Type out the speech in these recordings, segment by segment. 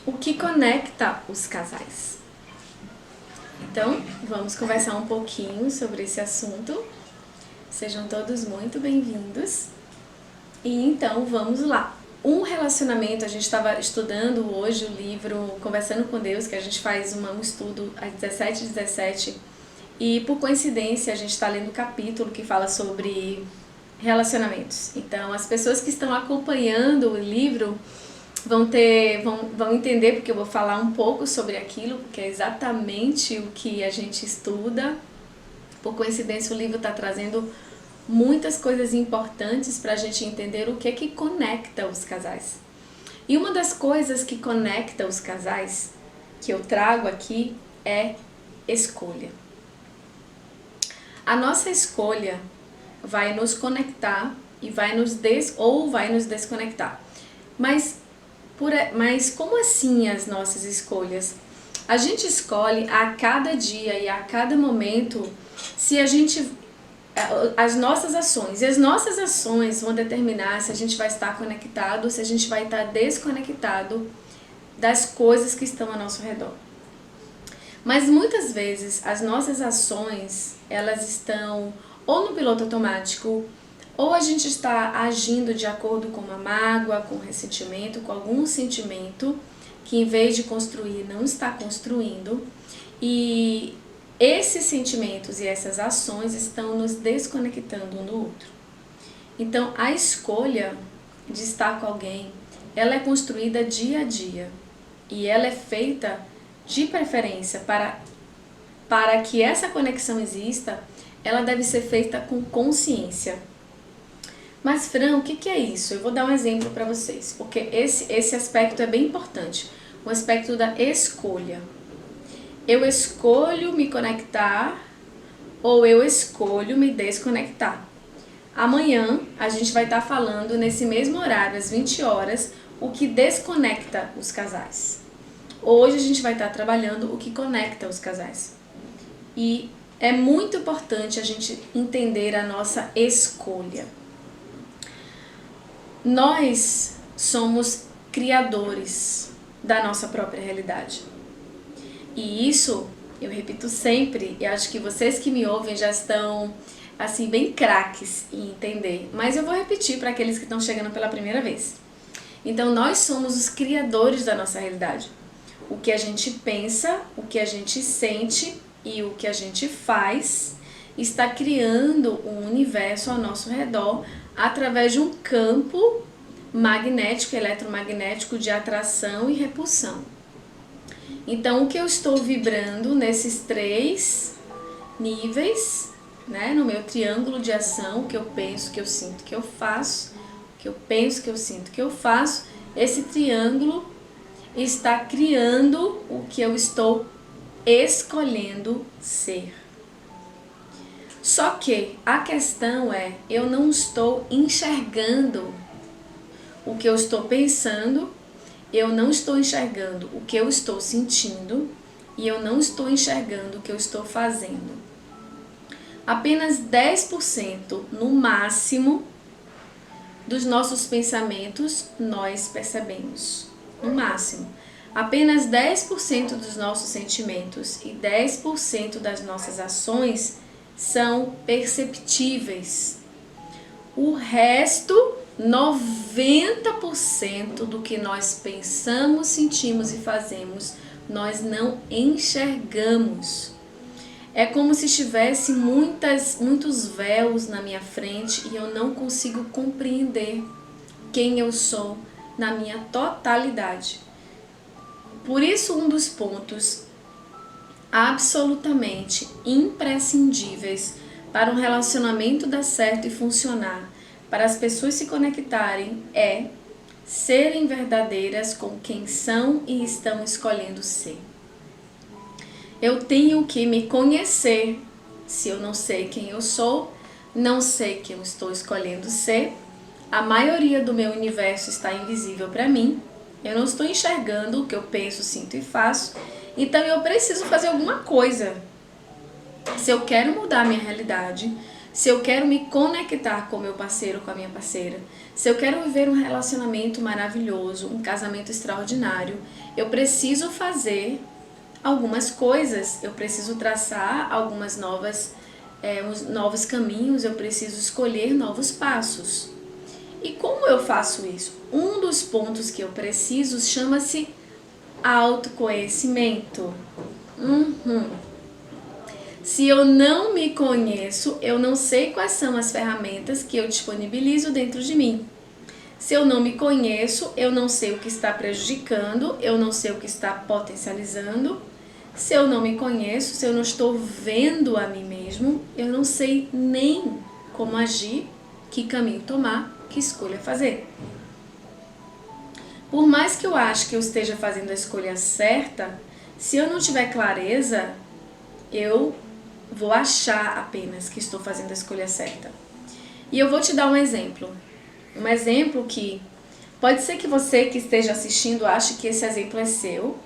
o que conecta os casais. Então, vamos conversar um pouquinho sobre esse assunto. Sejam todos muito bem-vindos. E então, vamos lá. Um relacionamento, a gente estava estudando hoje o livro Conversando com Deus, que a gente faz um estudo às 17h17. E por coincidência, a gente está lendo o capítulo que fala sobre relacionamentos. Então, as pessoas que estão acompanhando o livro vão entender, porque eu vou falar um pouco sobre aquilo, porque é exatamente o que a gente estuda. Por coincidência, o livro está trazendo muitas coisas importantes para a gente entender o que é que conecta os casais. E uma das coisas que conecta os casais, que eu trago aqui, é escolha. A nossa escolha vai nos conectar e vai nos desconectar. Mas como assim as nossas escolhas? A gente escolhe a cada dia e a cada momento se a gente as nossas ações. E as nossas ações vão determinar se a gente vai estar conectado ou se a gente vai estar desconectado das coisas que estão ao nosso redor. Mas muitas vezes as nossas ações, elas estão ou no piloto automático, ou a gente está agindo de acordo com uma mágoa, com ressentimento, com algum sentimento que em vez de construir, não está construindo. E esses sentimentos e essas ações estão nos desconectando um do outro. Então, a escolha de estar com alguém, ela é construída dia a dia. E ela é feita de preferência para que essa conexão exista, ela deve ser feita com consciência. Mas, Fran, o que é isso? Eu vou dar um exemplo para vocês, porque esse aspecto é bem importante. O aspecto da escolha. Eu escolho me conectar ou eu escolho me desconectar. Amanhã a gente vai estar falando nesse mesmo horário, às 20 horas, o que desconecta os casais. Hoje a gente vai estar trabalhando o que conecta os casais. E é muito importante a gente entender a nossa escolha. Nós somos criadores da nossa própria realidade. E isso, eu repito sempre, e acho que vocês que me ouvem já estão assim bem craques em entender, mas eu vou repetir para aqueles que estão chegando pela primeira vez. Então, nós somos os criadores da nossa realidade. O que a gente pensa, o que a gente sente e o que a gente faz está criando um universo ao nosso redor através de um campo magnético, eletromagnético de atração e repulsão. Então, o que eu estou vibrando nesses 3 níveis, né, no meu triângulo de ação, o que eu penso, que eu sinto, que eu faço, o que eu penso, que eu sinto, que eu faço, esse triângulo está criando o que eu estou escolhendo ser. Só que a questão é, eu não estou enxergando o que eu estou pensando, eu não estou enxergando o que eu estou sentindo e eu não estou enxergando o que eu estou fazendo. Apenas 10% no máximo dos nossos pensamentos nós percebemos. No máximo. Apenas 10% dos nossos sentimentos e 10% das nossas ações são perceptíveis. O resto, 90% do que nós pensamos, sentimos e fazemos, nós não enxergamos. É como se tivesse muitos véus na minha frente e eu não consigo compreender quem eu sou na minha totalidade. Por isso, um dos pontos absolutamente imprescindíveis para um relacionamento dar certo e funcionar, para as pessoas se conectarem, é serem verdadeiras com quem são e estão escolhendo ser. Eu tenho que me conhecer. Se eu não sei quem eu sou, não sei quem eu estou escolhendo ser, a maioria do meu universo está invisível para mim, eu não estou enxergando o que eu penso, sinto e faço, então eu preciso fazer alguma coisa. Se eu quero mudar a minha realidade, se eu quero me conectar com meu parceiro, com a minha parceira, se eu quero viver um relacionamento maravilhoso, um casamento extraordinário, eu preciso fazer algumas coisas, eu preciso traçar algumas uns novos caminhos, eu preciso escolher novos passos. E como eu faço isso? Um dos pontos que eu preciso chama-se autoconhecimento. Se eu não me conheço, eu não sei quais são as ferramentas que eu disponibilizo dentro de mim. Se eu não me conheço, eu não sei o que está prejudicando, eu não sei o que está potencializando. Se eu não me conheço, se eu não estou vendo a mim mesmo, eu não sei nem como agir, que caminho tomar, que escolha fazer. Por mais que eu ache que eu esteja fazendo a escolha certa, se eu não tiver clareza, eu vou achar apenas que estou fazendo a escolha certa. E eu vou te dar um exemplo. Um exemplo que pode ser que você que esteja assistindo ache que esse exemplo é seu,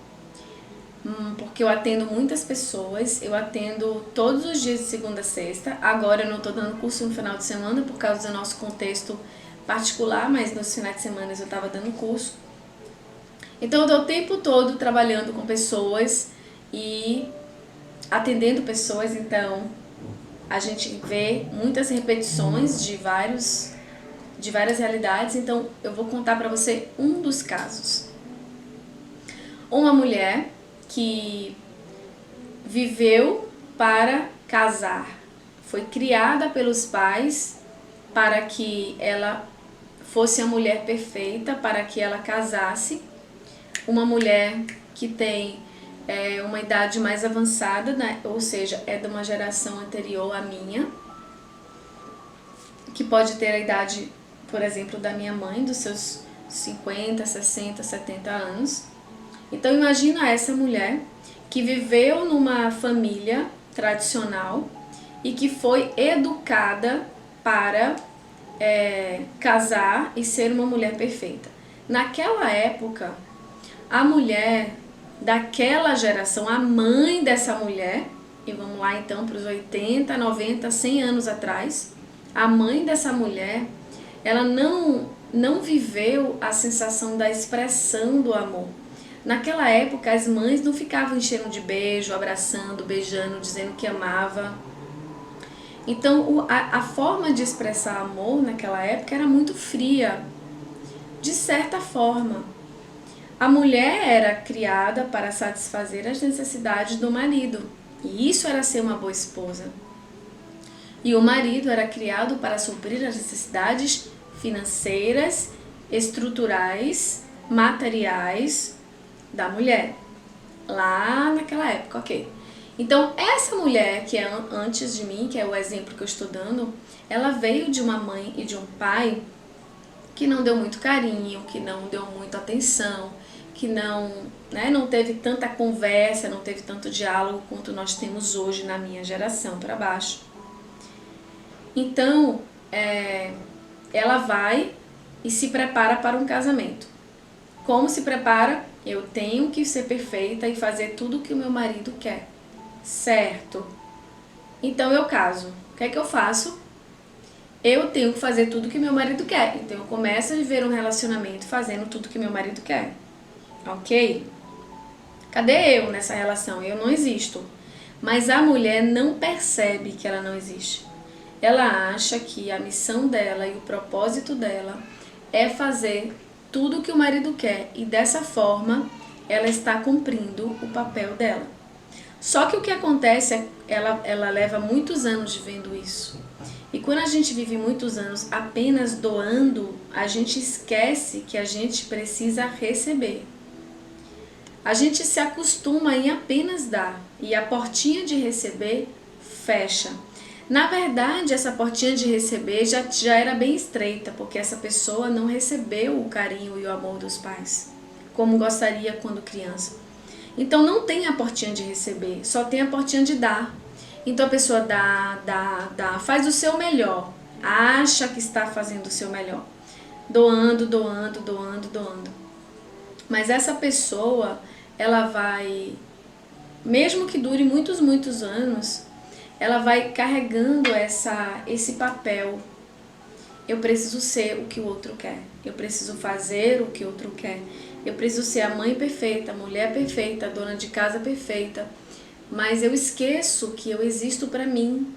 porque eu atendo muitas pessoas, eu atendo todos os dias de segunda a sexta. Agora eu não estou dando curso no final de semana por causa do nosso contexto particular, mas nos finais de semana eu estava dando curso. Então eu estou o tempo todo trabalhando com pessoas e atendendo pessoas, então a gente vê muitas repetições de várias realidades. Então eu vou contar para você um dos casos. Uma mulher que viveu para casar, foi criada pelos pais para que ela fosse a mulher perfeita, para que ela casasse. Uma mulher que tem uma idade mais avançada, né? Ou seja, é de uma geração anterior à minha, que pode ter a idade, por exemplo, da minha mãe, dos seus 50, 60, 70 anos. Então imagina essa mulher que viveu numa família tradicional e que foi educada para casar e ser uma mulher perfeita. Naquela época, a mulher daquela geração, a mãe dessa mulher, e vamos lá então para os 80, 90, 100 anos atrás, a mãe dessa mulher, ela não viveu a sensação da expressão do amor. Naquela época, as mães não ficavam enchendo de beijo, abraçando, beijando, dizendo que amava. Então, a forma de expressar amor naquela época era muito fria, de certa forma. A mulher era criada para satisfazer as necessidades do marido, e isso era ser uma boa esposa. E o marido era criado para suprir as necessidades financeiras, estruturais, materiais da mulher, lá naquela época, ok? Então, essa mulher que é antes de mim, que é o exemplo que eu estou dando, ela veio de uma mãe e de um pai que não deu muito carinho, que não deu muita atenção, que não teve tanta conversa, não teve tanto diálogo quanto nós temos hoje na minha geração para baixo. Então, ela vai e se prepara para um casamento. Como se prepara? Eu tenho que ser perfeita e fazer tudo o que o meu marido quer. Certo. Então eu caso. O que é que eu faço? Eu tenho que fazer tudo o que meu marido quer. Então eu começo a viver um relacionamento fazendo tudo o que meu marido quer. Ok? Cadê eu nessa relação? Eu não existo. Mas a mulher não percebe que ela não existe. Ela acha que a missão dela e o propósito dela é fazer tudo o que o marido quer, e dessa forma ela está cumprindo o papel dela. Só que o que acontece é que ela leva muitos anos vivendo isso. E quando a gente vive muitos anos apenas doando, a gente esquece que a gente precisa receber. A gente se acostuma em apenas dar, e a portinha de receber fecha. Na verdade, essa portinha de receber já era bem estreita, porque essa pessoa não recebeu o carinho e o amor dos pais, como gostaria quando criança. Então não tem a portinha de receber, só tem a portinha de dar. Então a pessoa dá, faz o seu melhor, acha que está fazendo o seu melhor, doando. Mas essa pessoa, ela vai, mesmo que dure muitos anos, ela vai carregando esse papel. Eu preciso ser o que o outro quer. Eu preciso fazer o que o outro quer. Eu preciso ser a mãe perfeita, a mulher perfeita, a dona de casa perfeita. Mas eu esqueço que eu existo para mim.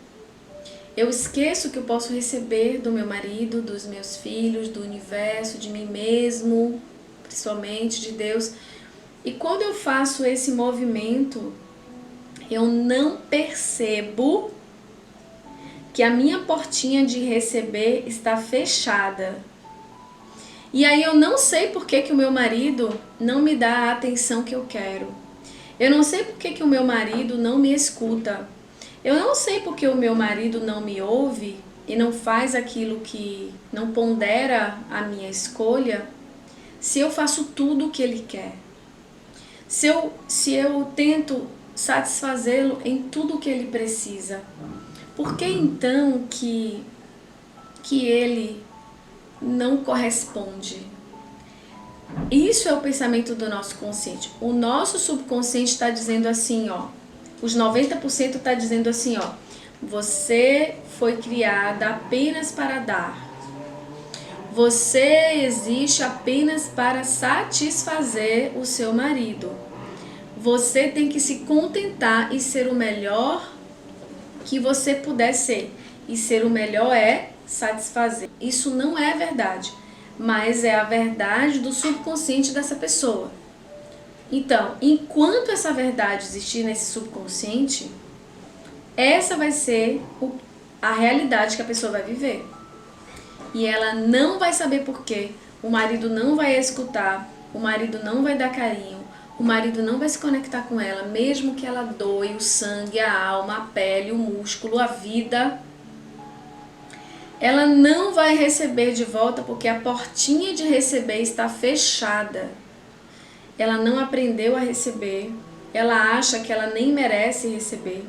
Eu esqueço que eu posso receber do meu marido, dos meus filhos, do universo, de mim mesmo, principalmente de Deus. E quando eu faço esse movimento, eu não percebo que a minha portinha de receber está fechada. E aí eu não sei por que o meu marido não me dá a atenção que eu quero. Eu não sei por que o meu marido não me escuta. Eu não sei por que o meu marido não me ouve e não faz aquilo que não pondera a minha escolha, se eu faço tudo o que ele quer. Se eu tento satisfazê-lo em tudo o que ele precisa. Por que então que ele não corresponde? Isso é o pensamento do nosso consciente. O nosso subconsciente está dizendo assim, ó. Os 90% está dizendo assim, ó. Você foi criada apenas para dar. Você existe apenas para satisfazer o seu marido. Você tem que se contentar e ser o melhor que você puder ser. E ser o melhor é satisfazer. Isso não é verdade, mas é a verdade do subconsciente dessa pessoa. Então, enquanto essa verdade existir nesse subconsciente, essa vai ser a realidade que a pessoa vai viver. E ela não vai saber por quê. O marido não vai escutar, o marido não vai dar carinho, o marido não vai se conectar com ela, mesmo que ela doe o sangue, a alma, a pele, o músculo, a vida. Ela não vai receber de volta porque a portinha de receber está fechada. Ela não aprendeu a receber, ela acha que ela nem merece receber,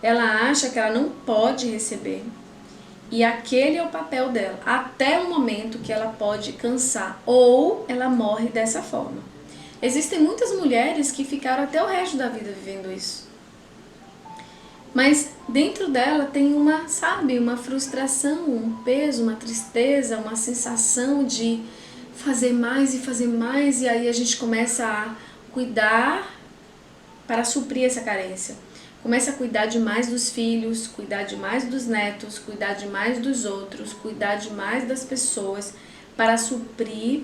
ela acha que ela não pode receber. E aquele é o papel dela, até o momento que ela pode cansar, ou ela morre dessa forma. Existem muitas mulheres que ficaram até o resto da vida vivendo isso. Mas dentro dela tem uma frustração, um peso, uma tristeza, uma sensação de fazer mais, e aí a gente começa a cuidar para suprir essa carência. Começa a cuidar demais dos filhos, cuidar demais dos netos, cuidar demais dos outros, cuidar demais das pessoas para suprir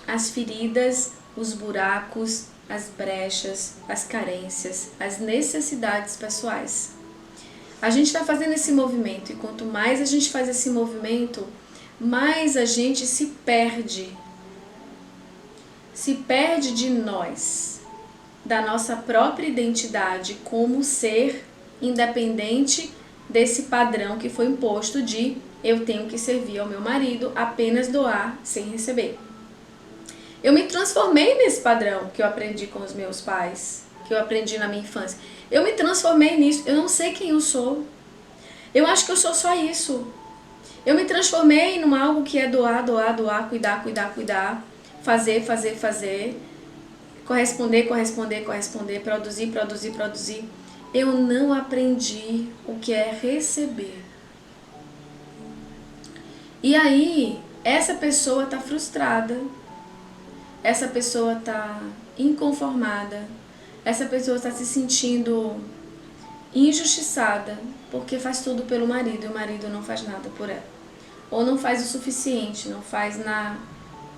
as feridas, os buracos, as brechas, as carências, as necessidades pessoais. A gente está fazendo esse movimento e quanto mais a gente faz esse movimento, mais a gente se perde. Se perde de nós, da nossa própria identidade como ser independente desse padrão que foi imposto de eu tenho que servir ao meu marido, apenas doar sem receber. Eu me transformei nesse padrão que eu aprendi com os meus pais, que eu aprendi na minha infância. Eu me transformei nisso, eu não sei quem eu sou. Eu acho que eu sou só isso. Eu me transformei num algo que é doar, doar, doar, cuidar, cuidar, cuidar, fazer, fazer, fazer, corresponder, corresponder, corresponder, produzir, produzir, produzir. Eu não aprendi o que é receber. E aí, essa pessoa está frustrada, essa pessoa está inconformada, essa pessoa está se sentindo injustiçada porque faz tudo pelo marido e o marido não faz nada por ela. Ou não faz o suficiente, não faz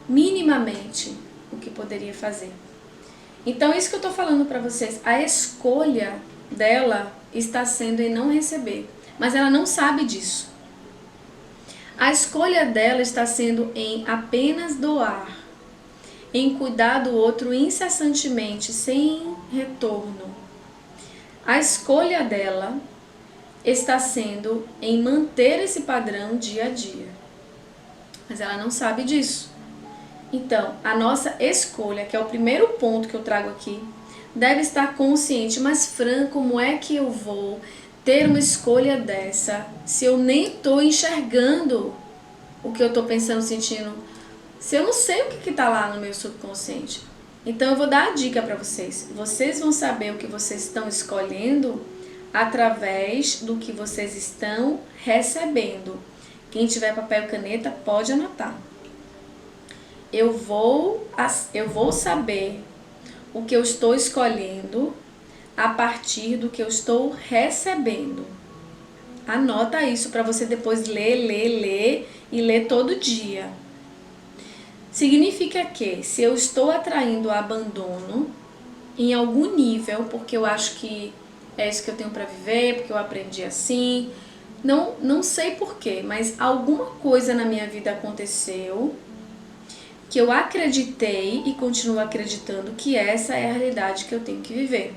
minimamente o que poderia fazer. Então, isso que eu estou falando para vocês, a escolha dela está sendo em não receber, mas ela não sabe disso. A escolha dela está sendo em apenas doar, em cuidar do outro incessantemente, sem retorno. A escolha dela está sendo em manter esse padrão dia a dia. Mas ela não sabe disso. Então, a nossa escolha, que é o primeiro ponto que eu trago aqui, deve estar consciente. Mas, Fran, como é que eu vou ter uma escolha dessa se eu nem estou enxergando o que eu estou pensando, sentindo? Se eu não sei o que está lá no meu subconsciente. Então, eu vou dar a dica para vocês. Vocês vão saber o que vocês estão escolhendo através do que vocês estão recebendo. Quem tiver papel e caneta pode anotar. Eu vou saber o que eu estou escolhendo a partir do que eu estou recebendo. Anota isso para você depois ler e ler todo dia. Significa que se eu estou atraindo abandono em algum nível, porque eu acho que é isso que eu tenho para viver, porque eu aprendi assim, não sei porquê, mas alguma coisa na minha vida aconteceu que eu acreditei e continuo acreditando que essa é a realidade que eu tenho que viver.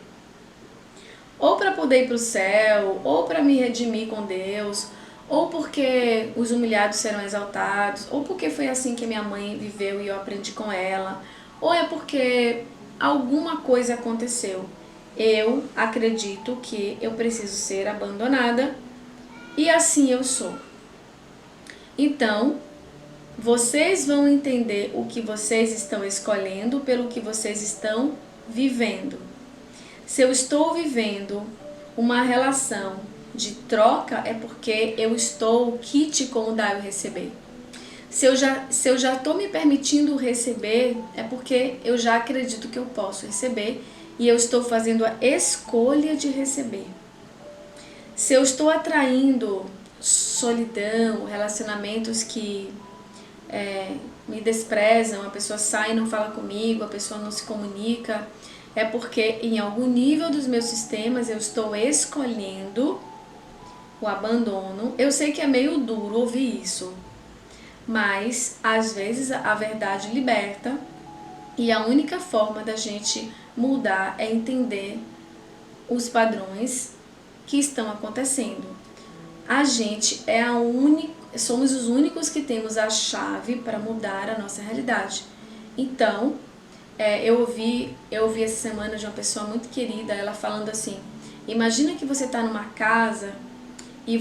Ou para poder ir para o céu, ou para me redimir com Deus, ou porque os humilhados serão exaltados, ou porque foi assim que minha mãe viveu e eu aprendi com ela, ou é porque alguma coisa aconteceu. Eu acredito que eu preciso ser abandonada e assim eu sou. Então, vocês vão entender o que vocês estão escolhendo pelo que vocês estão vivendo. Se eu estou vivendo uma relação de troca, é porque eu estou kit com o dar e o receber. Se eu já estou me permitindo receber, é porque eu já acredito que eu posso receber e eu estou fazendo a escolha de receber. Se eu estou atraindo solidão, relacionamentos que me desprezam, a pessoa sai e não fala comigo, a pessoa não se comunica, é porque em algum nível dos meus sistemas eu estou escolhendo o abandono. Eu sei que é meio duro ouvir isso, mas às vezes a verdade liberta e a única forma da gente mudar é entender os padrões que estão acontecendo. A gente é somos os únicos que temos a chave para mudar a nossa realidade. Então, eu ouvi essa semana de uma pessoa muito querida, ela falando assim: imagina que você está numa casa e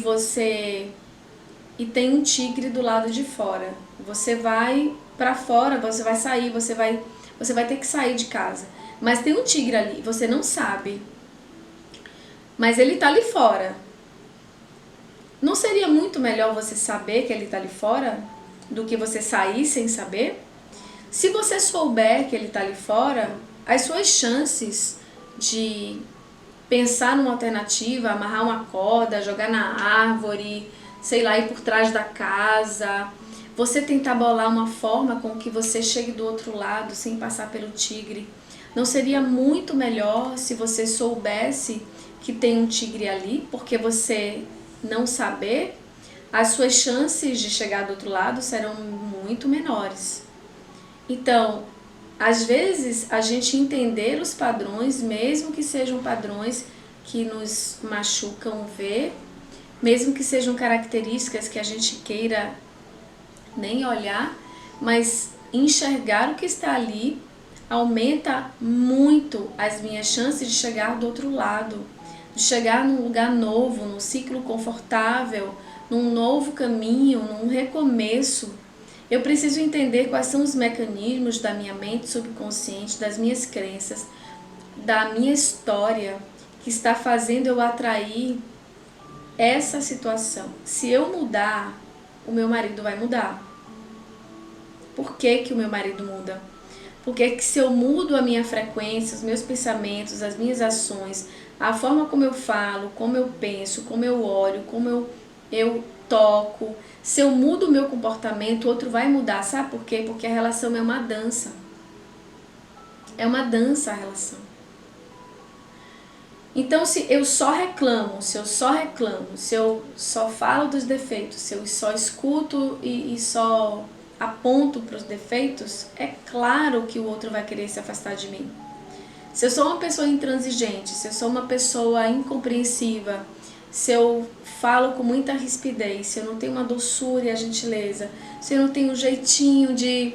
tem um tigre do lado de fora. Você vai para fora, você vai sair, você vai ter que sair de casa. Mas tem um tigre ali, você não sabe. Mas ele está ali fora. Não seria muito melhor você saber que ele está ali fora do que você sair sem saber? Se você souber que ele está ali fora, as suas chances de pensar numa alternativa, amarrar uma corda, jogar na árvore, sei lá, ir por trás da casa, você tentar bolar uma forma com que você chegue do outro lado sem passar pelo tigre, não seria muito melhor se você soubesse que tem um tigre ali, porque você não saber, as suas chances de chegar do outro lado serão muito menores. Então, às vezes, a gente entender os padrões, mesmo que sejam padrões que nos machucam ver, mesmo que sejam características que a gente queira nem olhar, mas enxergar o que está ali aumenta muito as minhas chances de chegar do outro lado, de chegar num lugar novo, num ciclo confortável, num novo caminho, num recomeço. Eu preciso entender quais são os mecanismos da minha mente subconsciente, das minhas crenças, da minha história, que está fazendo eu atrair essa situação. Se eu mudar, o meu marido vai mudar. Por que que o meu marido muda? Porque que se eu mudo a minha frequência, os meus pensamentos, as minhas ações, a forma como eu falo, como eu penso, como eu olho, como eu toco, se eu mudo o meu comportamento, o outro vai mudar. Sabe por quê? Porque a relação é uma dança. É uma dança a relação. Então, se eu só reclamo, se eu só falo dos defeitos, se eu só escuto e só aponto para os defeitos, é claro que o outro vai querer se afastar de mim. Se eu sou uma pessoa intransigente, se eu sou uma pessoa incompreensiva, se eu falo com muita rispidez, se eu não tenho uma doçura e a gentileza, se eu não tenho um jeitinho de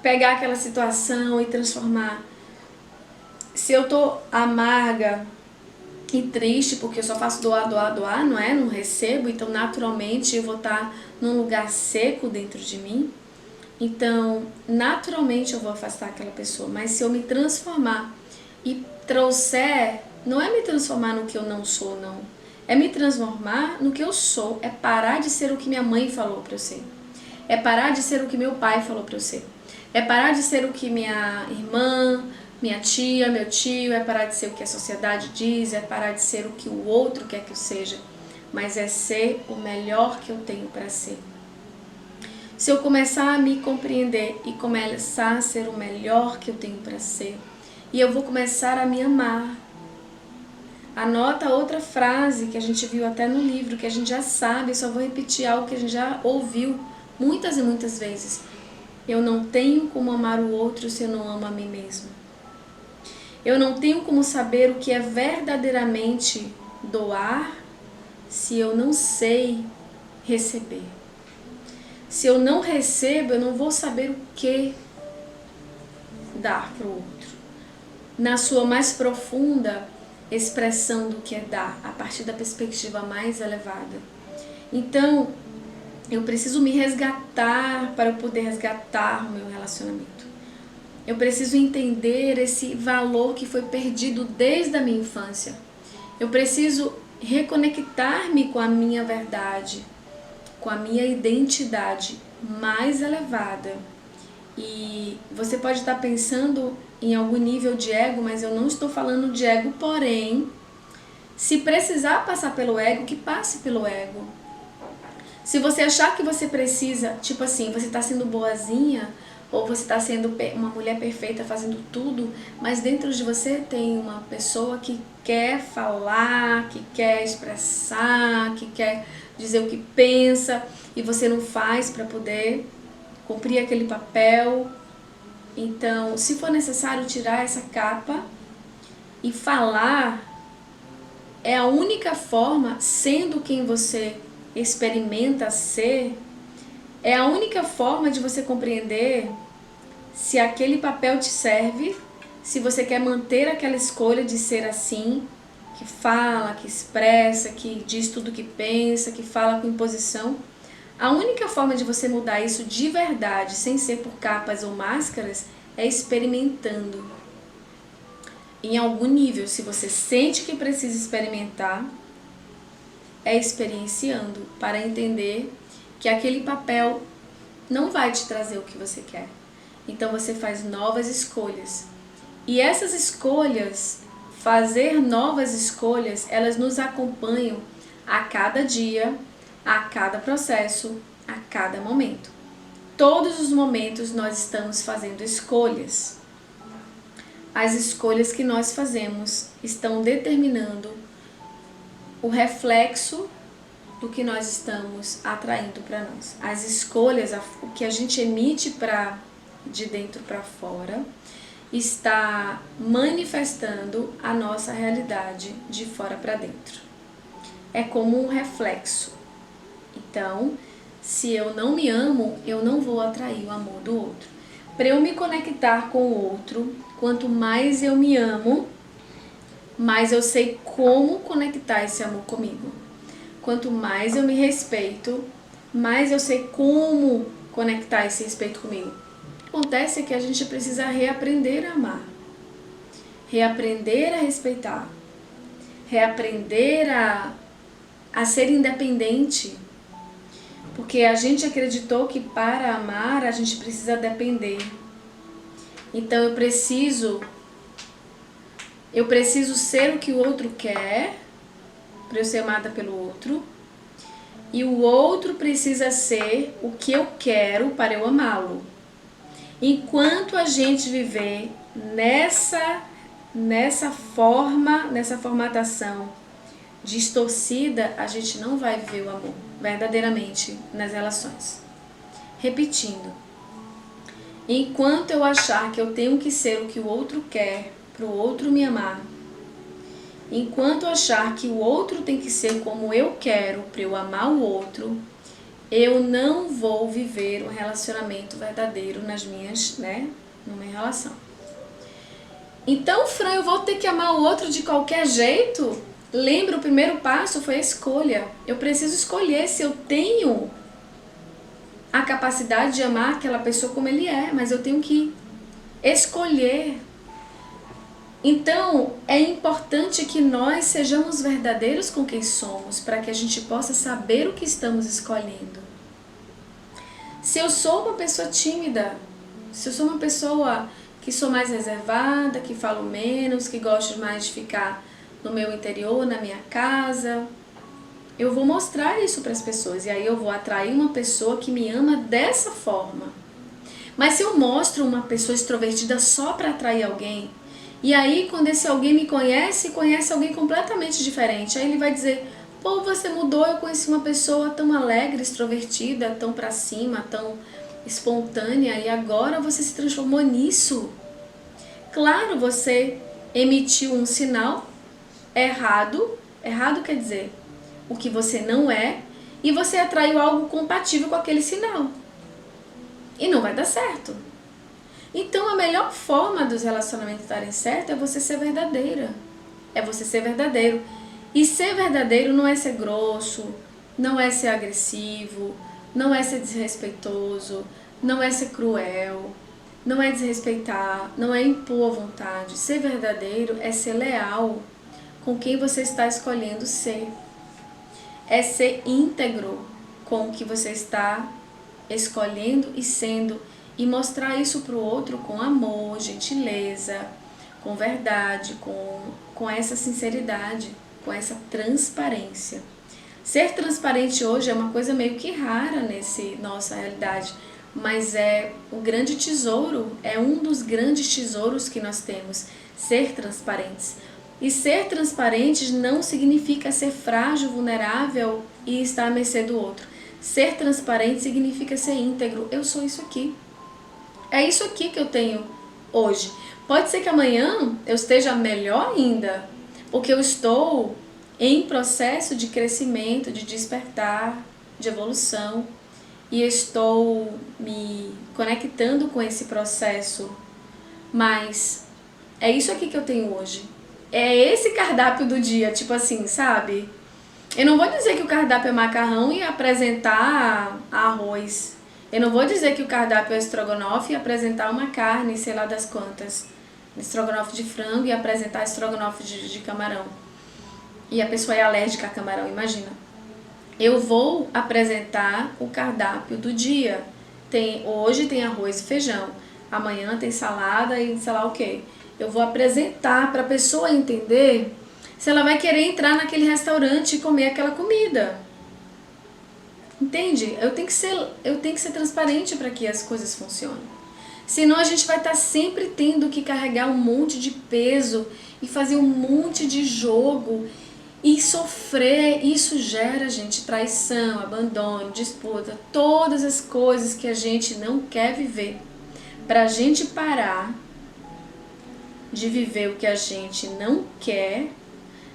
pegar aquela situação e transformar, se eu tô amarga e triste porque eu só faço doar, não é? Não recebo, então naturalmente eu vou estar num lugar seco dentro de mim. Então, naturalmente eu vou afastar aquela pessoa, mas se eu me transformar e trouxer não é me transformar no que eu não sou, não. É me transformar no que eu sou. É parar de ser o que minha mãe falou para eu ser. É parar de ser o que meu pai falou para eu ser. É parar de ser o que minha irmã, minha tia, meu tio, é parar de ser o que a sociedade diz, é parar de ser o que o outro quer que eu seja, mas é ser o melhor que eu tenho para ser. Se eu começar a me compreender e começar a ser o melhor que eu tenho para ser, e eu vou começar a me amar. Anota outra frase que a gente viu até no livro, que a gente já sabe, só vou repetir algo que a gente já ouviu muitas e muitas vezes. Eu não tenho como amar o outro se eu não amo a mim mesmo. Eu não tenho como saber o que é verdadeiramente doar se eu não sei receber. Se eu não recebo, eu não vou saber o que dar para o outro. Na sua mais profunda expressão do que é dar, a partir da perspectiva mais elevada. Então, eu preciso me resgatar para eu poder resgatar o meu relacionamento. Eu preciso entender esse valor que foi perdido desde a minha infância. Eu preciso reconectar-me com a minha verdade, com a minha identidade mais elevada. E você pode estar pensando em algum nível de ego, mas eu não estou falando de ego, porém, se precisar passar pelo ego, que passe pelo ego. Se você achar que você precisa, tipo assim, você está sendo boazinha, ou você está sendo uma mulher perfeita fazendo tudo, mas dentro de você tem uma pessoa que quer falar, que quer expressar, que quer dizer o que pensa, e você não faz para poder cumprir aquele papel. Então, se for necessário tirar essa capa e falar, é a única forma, sendo quem você experimenta ser, é a única forma de você compreender se aquele papel te serve, se você quer manter aquela escolha de ser assim, que fala, que expressa, que diz tudo que pensa, que fala com imposição. A única forma de você mudar isso de verdade, sem ser por capas ou máscaras, é experimentando. Em algum nível, se você sente que precisa experimentar, é experienciando para entender que aquele papel não vai te trazer o que você quer. Então você faz novas escolhas. E essas escolhas, fazer novas escolhas, elas nos acompanham a cada dia, a cada processo, a cada momento. Todos os momentos nós estamos fazendo escolhas. As escolhas que nós fazemos estão determinando o reflexo do que nós estamos atraindo para nós. As escolhas, o que a gente emite de dentro para fora, está manifestando a nossa realidade de fora para dentro. É como um reflexo. Então, se eu não me amo, eu não vou atrair o amor do outro. Para eu me conectar com o outro, quanto mais eu me amo, mais eu sei como conectar esse amor comigo. Quanto mais eu me respeito, mais eu sei como conectar esse respeito comigo. O que acontece é que a gente precisa reaprender a amar, reaprender a respeitar, reaprender a ser independente. Porque a gente acreditou que para amar a gente precisa depender. Então eu preciso ser o que o outro quer para eu ser amada pelo outro. E o outro precisa ser o que eu quero para eu amá-lo. Enquanto a gente viver nessa formatação distorcida, a gente não vai viver o amor verdadeiramente nas relações. Repetindo, enquanto eu achar que eu tenho que ser o que o outro quer para o outro me amar, enquanto eu achar que o outro tem que ser como eu quero para eu amar o outro, eu não vou viver um relacionamento verdadeiro numa relação. Então, Fran, eu vou ter que amar o outro de qualquer jeito? Lembra, o primeiro passo foi a escolha. Eu preciso escolher se eu tenho a capacidade de amar aquela pessoa como ele é, mas eu tenho que escolher Então, é importante que nós sejamos verdadeiros com quem somos, para que a gente possa saber o que estamos escolhendo. Se eu sou uma pessoa tímida, se eu sou uma pessoa que sou mais reservada, que falo menos, que gosto mais de ficar no meu interior, na minha casa, eu vou mostrar isso para as pessoas e aí eu vou atrair uma pessoa que me ama dessa forma. Mas se eu mostro uma pessoa extrovertida só para atrair alguém, e aí quando esse alguém me conhece alguém completamente diferente, aí ele vai dizer: pô, você mudou, eu conheci uma pessoa tão alegre, extrovertida, tão pra cima, tão espontânea, e agora você se transformou nisso. Claro, você emitiu um sinal errado, errado quer dizer o que você não é, e você atraiu algo compatível com aquele sinal. E não vai dar certo. Então a melhor forma dos relacionamentos darem certo é você ser verdadeira. É você ser verdadeiro. E ser verdadeiro não é ser grosso, não é ser agressivo, não é ser desrespeitoso, não é ser cruel, não é desrespeitar, não é impor a vontade. Ser verdadeiro é ser leal com quem você está escolhendo ser. É ser íntegro com o que você está escolhendo e sendo, e mostrar isso para o outro com amor, gentileza, com verdade, com essa sinceridade, com essa transparência. Ser transparente hoje é uma coisa meio que rara nessa nossa realidade, mas é um grande tesouro, é um dos grandes tesouros que nós temos, ser transparentes. E ser transparente não significa ser frágil, vulnerável e estar à mercê do outro. Ser transparente significa ser íntegro. Eu sou isso aqui. É isso aqui que eu tenho hoje. Pode ser que amanhã eu esteja melhor ainda, porque eu estou em processo de crescimento, de despertar, de evolução, e estou me conectando com esse processo. Mas é isso aqui que eu tenho hoje. É esse cardápio do dia, tipo assim, sabe? Eu não vou dizer que o cardápio é macarrão e apresentar arroz. Eu não vou dizer que o cardápio é estrogonofe e apresentar uma carne, sei lá das quantas. Estrogonofe de frango e apresentar estrogonofe de camarão. E a pessoa é alérgica a camarão, imagina. Eu vou apresentar o cardápio do dia. Hoje tem arroz e feijão. Amanhã tem salada e sei lá o que. Eu vou apresentar para a pessoa entender se ela vai querer entrar naquele restaurante e comer aquela comida. Entende? Eu tenho que ser transparente para que as coisas funcionem. Senão a gente vai estar sempre tendo que carregar um monte de peso e fazer um monte de jogo e sofrer. Isso gera, gente, traição, abandono, disputa, todas as coisas que a gente não quer viver. Para a gente parar de viver o que a gente não quer,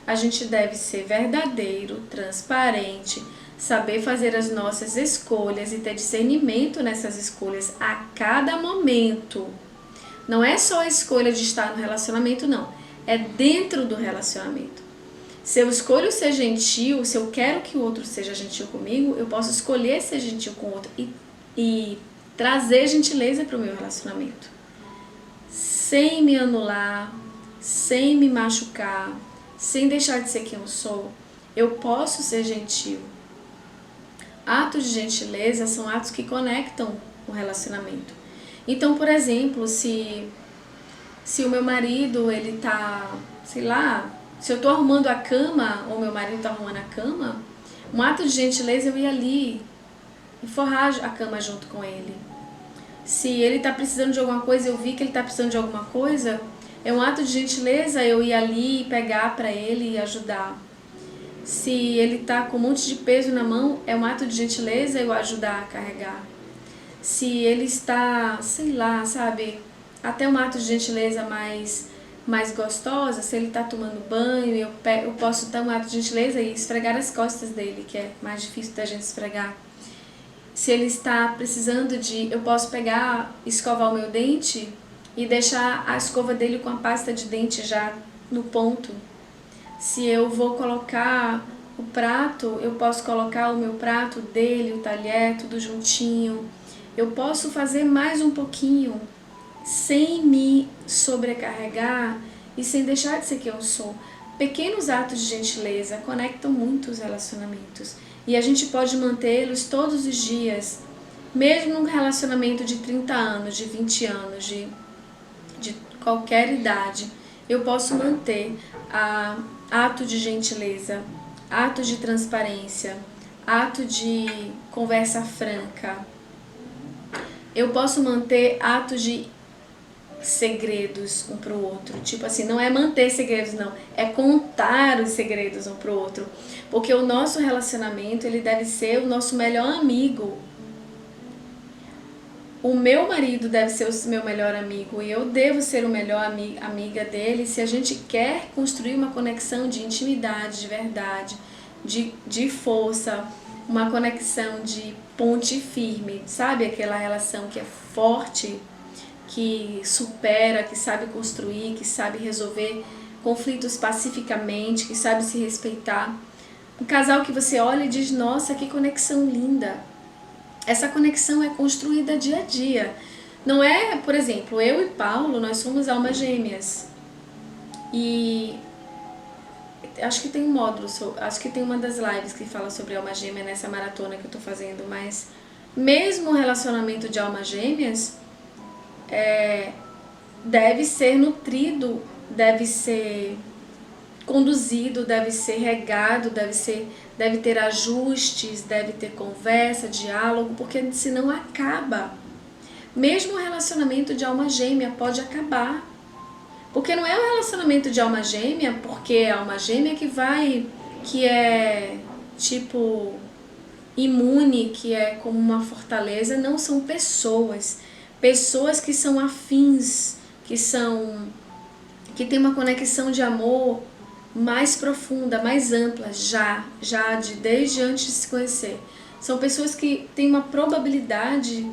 a gente deve ser verdadeiro, transparente, saber fazer as nossas escolhas e ter discernimento nessas escolhas a cada momento. Não é só a escolha de estar no relacionamento, não. É dentro do relacionamento. Se eu escolho ser gentil, se eu quero que o outro seja gentil comigo, eu posso escolher ser gentil com o outro e trazer gentileza para o meu relacionamento. Sem me anular, sem me machucar, sem deixar de ser quem eu sou, eu posso ser gentil. Atos de gentileza são atos que conectam o relacionamento. Então, por exemplo, se o meu marido, ele tá, sei lá, se eu tô arrumando a cama, ou meu marido tá arrumando a cama, um ato de gentileza eu ir ali e forrar a cama junto com ele. Se ele tá precisando de alguma coisa, eu vi que ele tá precisando de alguma coisa, é um ato de gentileza eu ir ali e pegar para ele e ajudar. Se ele tá com um monte de peso na mão, é um ato de gentileza eu ajudar a carregar. Se ele está, sei lá, sabe, até um ato de gentileza mais gostosa, se ele está tomando banho, eu posso dar um ato de gentileza e esfregar as costas dele, que é mais difícil da gente esfregar. Se ele está precisando eu posso pegar, escovar o meu dente e deixar a escova dele com a pasta de dente já no ponto. Se eu vou colocar o prato, eu posso colocar o meu prato dele, o talher, tudo juntinho. Eu posso fazer mais um pouquinho sem me sobrecarregar e sem deixar de ser quem eu sou. Pequenos atos de gentileza conectam muito os relacionamentos e a gente pode mantê-los todos os dias, mesmo num relacionamento de 30 anos, de 20 anos, de qualquer idade. Eu posso manter ato de gentileza, ato de transparência, ato de conversa franca. Eu posso manter atos de segredos um pro outro. Tipo assim, não é manter segredos, não. É contar os segredos um pro outro. Porque o nosso relacionamento, ele deve ser o nosso melhor amigo. O meu marido deve ser o meu melhor amigo e eu devo ser o melhor amiga dele se a gente quer construir uma conexão de intimidade, de verdade, de força, uma conexão de ponte firme, sabe? Aquela relação que é forte, que supera, que sabe construir, que sabe resolver conflitos pacificamente, que sabe se respeitar. Um casal que você olha e diz, nossa, que conexão linda. Essa conexão é construída dia a dia. Não é, por exemplo, eu e Paulo, nós somos almas gêmeas. E acho que tem um módulo, acho que tem uma das lives que fala sobre alma gêmea nessa maratona que eu tô fazendo, mas mesmo o relacionamento de almas gêmeas deve ser nutrido, deve ser conduzido, deve ser regado, deve ter ajustes, deve ter conversa, diálogo, porque senão acaba. Mesmo o relacionamento de alma gêmea pode acabar. Porque não é um relacionamento de alma gêmea, porque é a alma gêmea que é tipo imune, que é como uma fortaleza, não são pessoas. Pessoas que são afins, que tem uma conexão de amor mais profunda, mais ampla, desde antes de se conhecer. São pessoas que têm uma probabilidade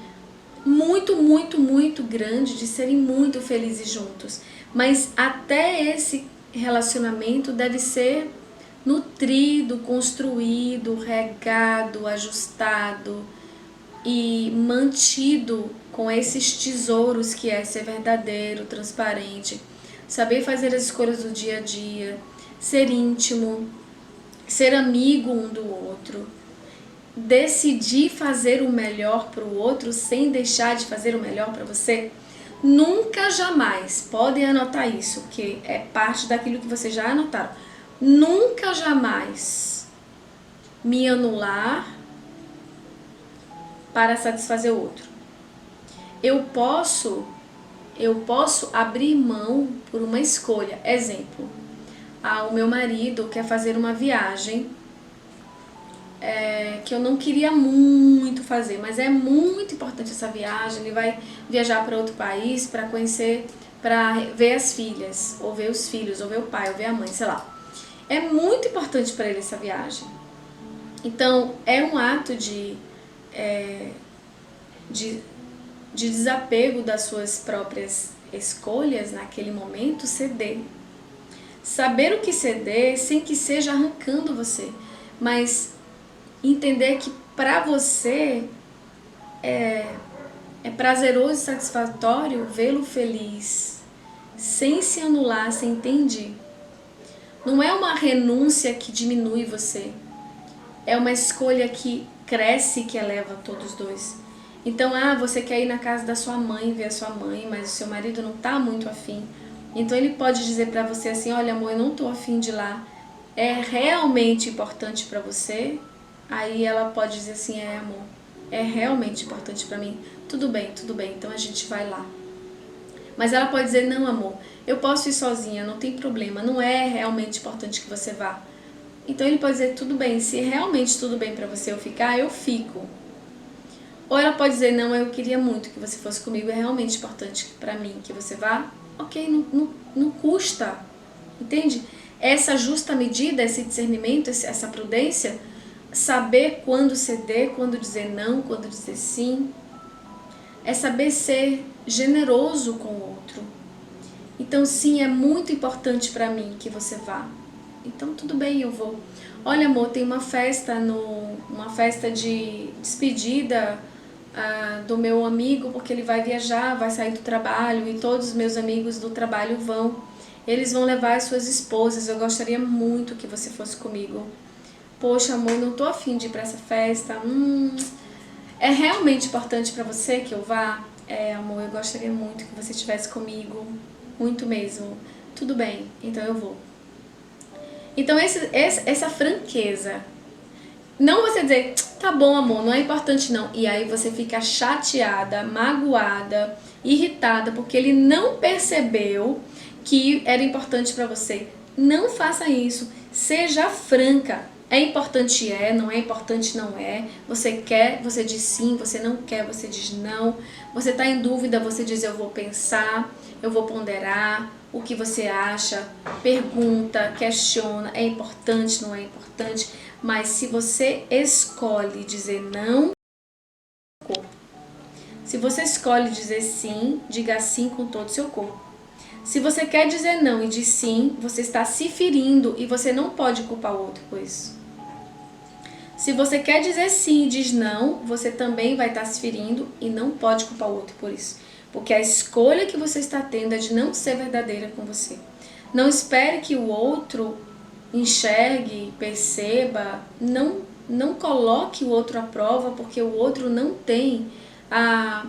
muito, muito, muito grande de serem muito felizes juntos. Mas até esse relacionamento deve ser nutrido, construído, regado, ajustado e mantido com esses tesouros que é ser verdadeiro, transparente, saber fazer as escolhas do dia a dia, ser íntimo, ser amigo um do outro, decidir fazer o melhor para o outro sem deixar de fazer o melhor para você. Nunca jamais, podem anotar isso, que é parte daquilo que vocês já anotaram, nunca jamais me anular para satisfazer o outro. Eu posso abrir mão por uma escolha. Exemplo, o meu marido quer fazer uma viagem que eu não queria muito fazer, mas é muito importante essa viagem. Ele vai viajar para outro país para conhecer, para ver as filhas, ou ver os filhos, ou ver o pai, ou ver a mãe, sei lá. É muito importante para ele essa viagem. Então, é um ato de desapego das suas próprias escolhas naquele momento, ceder. Saber o que ceder sem que seja arrancando você, mas entender que para você é prazeroso e satisfatório vê-lo feliz, sem se anular, sem entender. Não é uma renúncia que diminui você, é uma escolha que cresce e que eleva todos dois. Então, você quer ir na casa da sua mãe, ver a sua mãe, mas o seu marido não está muito afim. Então ele pode dizer para você assim, olha amor, eu não estou afim de ir lá. É realmente importante para você? Aí ela pode dizer assim, amor, é realmente importante para mim. Tudo bem, então a gente vai lá. Mas ela pode dizer, não amor, eu posso ir sozinha, não tem problema, não é realmente importante que você vá. Então ele pode dizer, tudo bem, se realmente tudo bem para você eu ficar, eu fico. Ou ela pode dizer, não, eu queria muito que você fosse comigo, é realmente importante para mim que você vá. Ok, não custa, entende? Essa justa medida, esse discernimento, essa prudência, saber quando ceder, quando dizer não, quando dizer sim, é saber ser generoso com o outro. Então sim, é muito importante para mim que você vá. Então tudo bem, eu vou. Olha amor, tem uma festa de despedida do meu amigo, porque ele vai viajar, vai sair do trabalho e todos os meus amigos do trabalho vão. Eles vão levar as suas esposas. Eu gostaria muito que você fosse comigo. Poxa, amor, não tô afim de ir pra essa festa. É realmente importante pra você que eu vá? É, amor, eu gostaria muito que você estivesse comigo. Muito mesmo. Tudo bem, então eu vou. Então essa franqueza. Não você dizer, tá bom, amor, não é importante não. E aí você fica chateada, magoada, irritada, porque ele não percebeu que era importante pra você. Não faça isso. Seja franca. É importante, não é importante, não é. Você quer, você diz sim, você não quer, você diz não. Você tá em dúvida, você diz eu vou pensar, eu vou ponderar, o que você acha, pergunta, questiona, é importante, não é importante. Mas se você escolhe dizer não, se você escolhe dizer sim, diga sim com todo o seu corpo. Se você quer dizer não e diz sim, você está se ferindo e você não pode culpar o outro por isso. Se você quer dizer sim e diz não, você também vai estar se ferindo e não pode culpar o outro por isso. Porque a escolha que você está tendo é de não ser verdadeira com você. Não espere que o outro enxergue, perceba, não coloque o outro à prova, porque o outro não tem a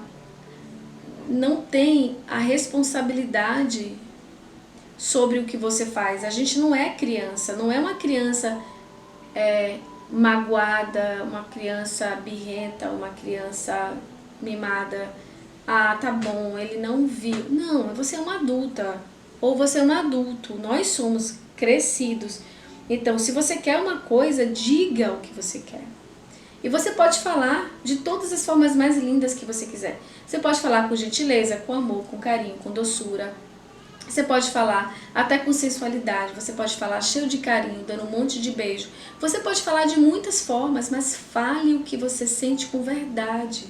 responsabilidade sobre o que você faz. A gente não é criança, não é uma criança magoada, uma criança birrenta, uma criança mimada. Ah, tá bom, ele não viu. Não, você é uma adulta. Ou você é um adulto. Nós somos crescidos. Então, se você quer uma coisa, diga o que você quer. E você pode falar de todas as formas mais lindas que você quiser. Você pode falar com gentileza, com amor, com carinho, com doçura. Você pode falar até com sensualidade, você pode falar cheio de carinho, dando um monte de beijo. Você pode falar de muitas formas, mas fale o que você sente com verdade.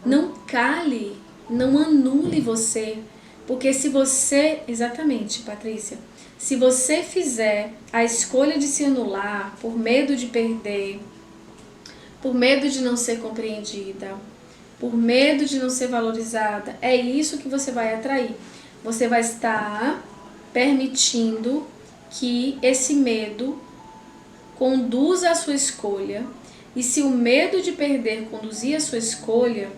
Não cale, não anule você. Porque se você, exatamente, Patrícia, se você fizer a escolha de se anular por medo de perder, por medo de não ser compreendida, por medo de não ser valorizada, é isso que você vai atrair. Você vai estar permitindo que esse medo conduza a sua escolha. E se o medo de perder conduzir a sua escolha,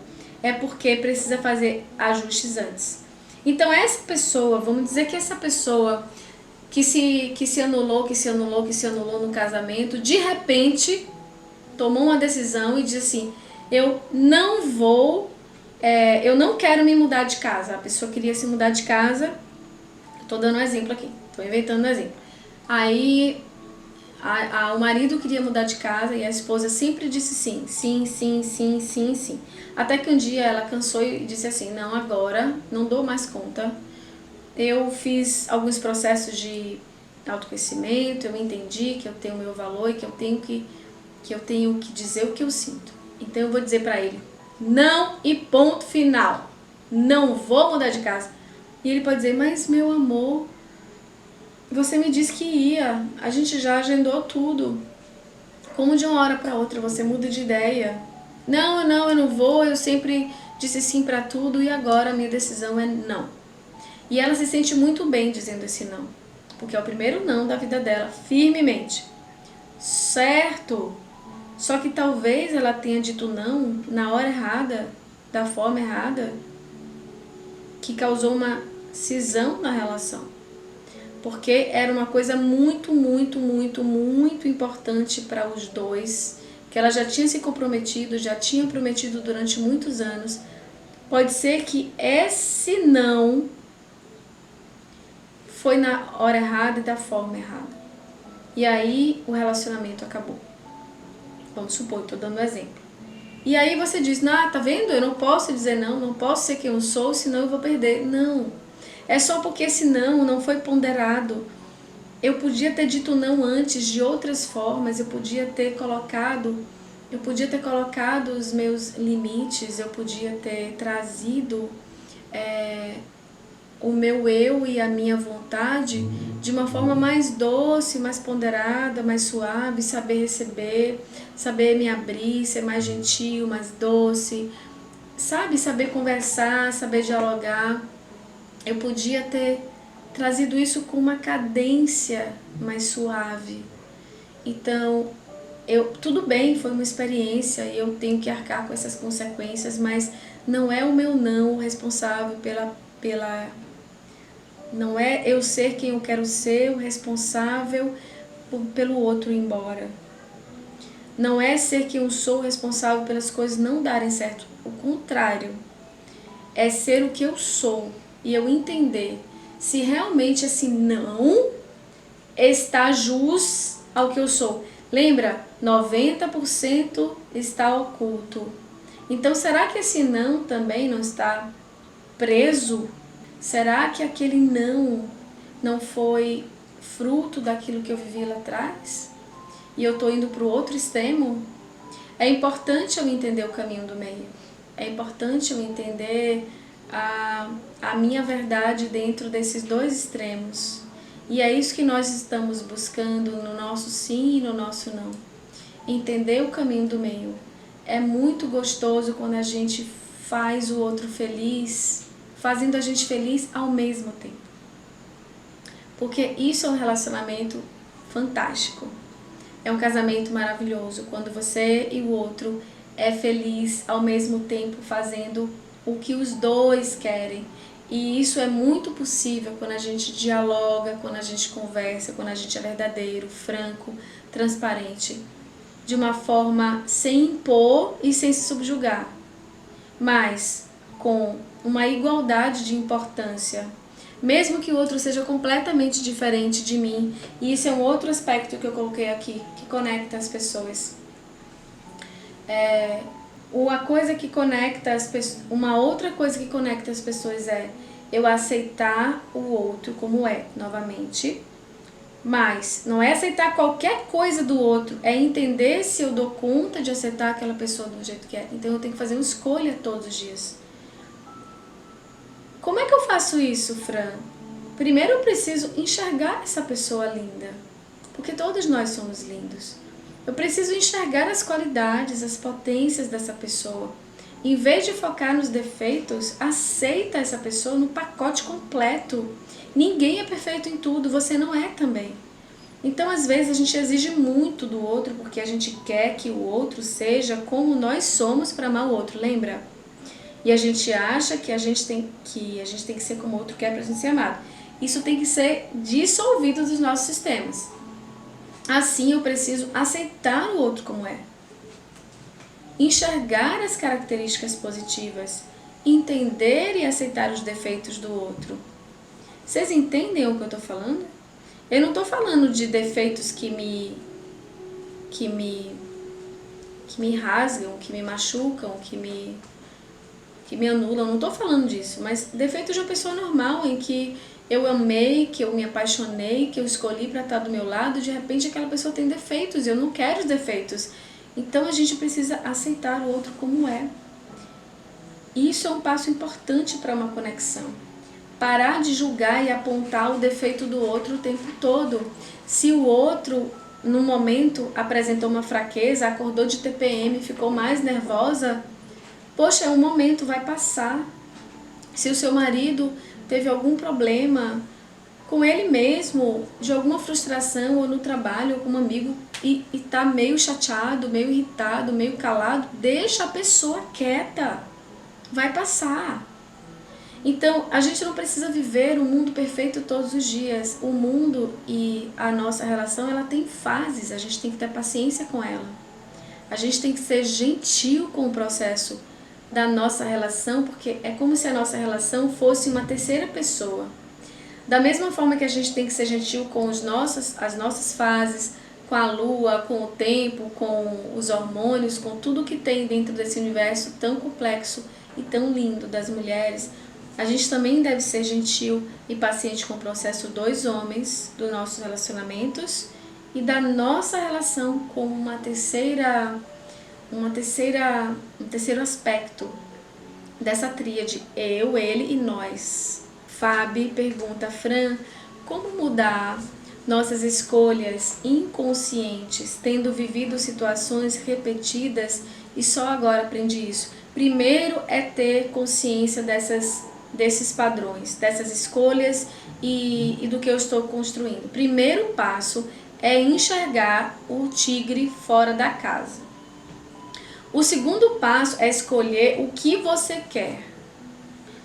é porque precisa fazer ajustes antes. Então essa pessoa, vamos dizer que essa pessoa que se anulou no casamento, de repente tomou uma decisão e disse assim, eu não quero me mudar de casa. A pessoa queria se mudar de casa, tô dando um exemplo aqui, tô inventando um exemplo. Aí o marido queria mudar de casa e a esposa sempre disse sim, sim, sim, sim, sim, sim. Até que um dia ela cansou e disse assim, não, agora não dou mais conta. Eu fiz alguns processos de autoconhecimento, eu entendi que eu tenho o meu valor e que eu tenho que dizer o que eu sinto. Então eu vou dizer pra ele, não e ponto final. Não vou mudar de casa. E ele pode dizer, mas meu amor, você me disse que ia, a gente já agendou tudo. Como de uma hora para outra você muda de ideia? Não, eu não vou, eu sempre disse sim para tudo e agora a minha decisão é não. E ela se sente muito bem dizendo esse não, porque é o primeiro não da vida dela, firmemente. Certo, só que talvez ela tenha dito não na hora errada, da forma errada, que causou uma cisão na relação. Porque era uma coisa muito, muito, muito, muito importante para os dois, que ela já tinha se comprometido, já tinha prometido durante muitos anos. Pode ser que esse não foi na hora errada e da forma errada. E aí o relacionamento acabou. Vamos supor, estou dando um exemplo. E aí você diz, tá vendo? Eu não posso dizer não, não posso ser quem eu sou, senão eu vou perder. Não, é só porque esse não foi ponderado. Eu podia ter dito não antes de outras formas, eu podia ter colocado os meus limites, eu podia ter trazido o meu eu e a minha vontade de uma forma mais doce, mais ponderada, mais suave, saber receber, saber me abrir, ser mais gentil, mais doce, sabe? Saber conversar, saber dialogar. Eu podia ter trazido isso com uma cadência mais suave. Então, tudo bem, foi uma experiência e eu tenho que arcar com essas consequências, mas não é o meu não o responsável não é eu ser quem eu quero ser o responsável pelo outro ir embora. Não é ser quem eu sou responsável pelas coisas não darem certo. O contrário, é ser o que eu sou e eu entender se realmente esse não está jus ao que eu sou. Lembra? 90% está oculto. Então, será que esse não também não está preso? Será que aquele não foi fruto daquilo que eu vivi lá atrás? E eu estou indo para o outro extremo? É importante eu entender o caminho do meio. É importante eu entender a minha verdade dentro desses dois extremos. E é isso que nós estamos buscando no nosso sim e no nosso não. Entender o caminho do meio. É muito gostoso quando a gente faz o outro feliz, fazendo a gente feliz ao mesmo tempo. Porque isso é um relacionamento fantástico. É um casamento maravilhoso, quando você e o outro é feliz ao mesmo tempo fazendo o que os dois querem. E isso é muito possível quando a gente dialoga, quando a gente conversa, quando a gente é verdadeiro, franco, transparente, de uma forma sem impor e sem se subjugar, mas com uma igualdade de importância, mesmo que o outro seja completamente diferente de mim. E isso é um outro aspecto que eu coloquei aqui, que conecta as pessoas. Uma outra coisa que conecta as pessoas é eu aceitar o outro como é, novamente. Mas não é aceitar qualquer coisa do outro, é entender se eu dou conta de aceitar aquela pessoa do jeito que é. Então eu tenho que fazer uma escolha todos os dias. Como é que eu faço isso, Fran? Primeiro eu preciso enxergar essa pessoa linda, porque todos nós somos lindos. Eu preciso enxergar as qualidades, as potências dessa pessoa. Em vez de focar nos defeitos, aceita essa pessoa no pacote completo. Ninguém é perfeito em tudo, você não é também. Então, às vezes, a gente exige muito do outro porque a gente quer que o outro seja como nós somos para amar o outro, lembra? E a gente acha que a gente tem que ser como o outro quer para a gente ser amado. Isso tem que ser dissolvido dos nossos sistemas. Assim, eu preciso aceitar o outro como é. Enxergar as características positivas. Entender e aceitar os defeitos do outro. Vocês entendem o que eu estou falando? Eu não estou falando de defeitos que me rasgam, que me machucam, que me anulam. Não estou falando disso, mas defeitos de uma pessoa normal, em que eu amei, que eu me apaixonei, que eu escolhi para estar do meu lado, de repente aquela pessoa tem defeitos, eu não quero os defeitos. Então a gente precisa aceitar o outro como é. Isso é um passo importante para uma conexão. Parar de julgar e apontar o defeito do outro o tempo todo. Se o outro, no momento, apresentou uma fraqueza, acordou de TPM, ficou mais nervosa, poxa, é um momento, vai passar. Se o seu marido teve algum problema com ele mesmo, de alguma frustração ou no trabalho, ou com um amigo, e tá meio chateado, meio irritado, meio calado, deixa a pessoa quieta, vai passar. Então, a gente não precisa viver um mundo perfeito todos os dias. O mundo e a nossa relação, ela tem fases, a gente tem que ter paciência com ela. A gente tem que ser gentil com o processo da nossa relação, porque é como se a nossa relação fosse uma terceira pessoa. Da mesma forma que a gente tem que ser gentil com as nossas fases, com a lua, com o tempo, com os hormônios, com tudo que tem dentro desse universo tão complexo e tão lindo das mulheres, a gente também deve ser gentil e paciente com o processo dos homens, dos nossos relacionamentos e da nossa relação com um terceiro aspecto dessa tríade, eu, ele e nós. Fábio pergunta, Fran, como mudar nossas escolhas inconscientes, tendo vivido situações repetidas e só agora aprendi isso? Primeiro é ter consciência dessas desses padrões, dessas escolhas e do que eu estou construindo? Primeiro passo é enxergar o tigre fora da casa. O segundo passo é escolher o que você quer,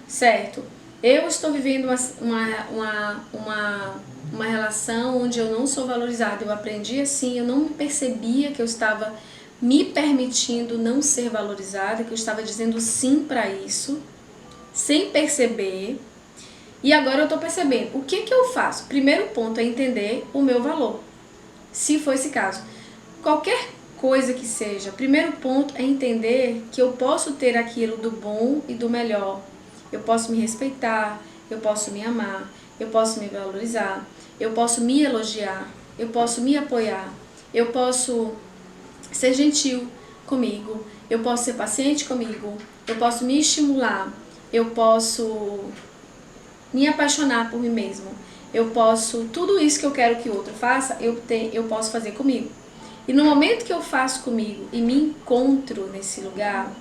certo? Eu estou vivendo uma relação onde eu não sou valorizada. Eu aprendi assim, eu não me percebia que eu estava me permitindo não ser valorizada, que eu estava dizendo sim para isso, sem perceber. E agora eu estou percebendo. O que eu faço? Primeiro ponto é entender o meu valor, se for esse caso. Qualquer coisa que seja, primeiro ponto é entender que eu posso ter aquilo do bom e do melhor. Eu posso me respeitar, eu posso me amar, eu posso me valorizar, eu posso me elogiar, eu posso me apoiar, eu posso ser gentil comigo, eu posso ser paciente comigo, eu posso me estimular, eu posso me apaixonar por mim mesmo, eu posso, tudo isso que eu quero que o outro faça, eu posso fazer comigo. E no momento que eu faço comigo e me encontro nesse lugar,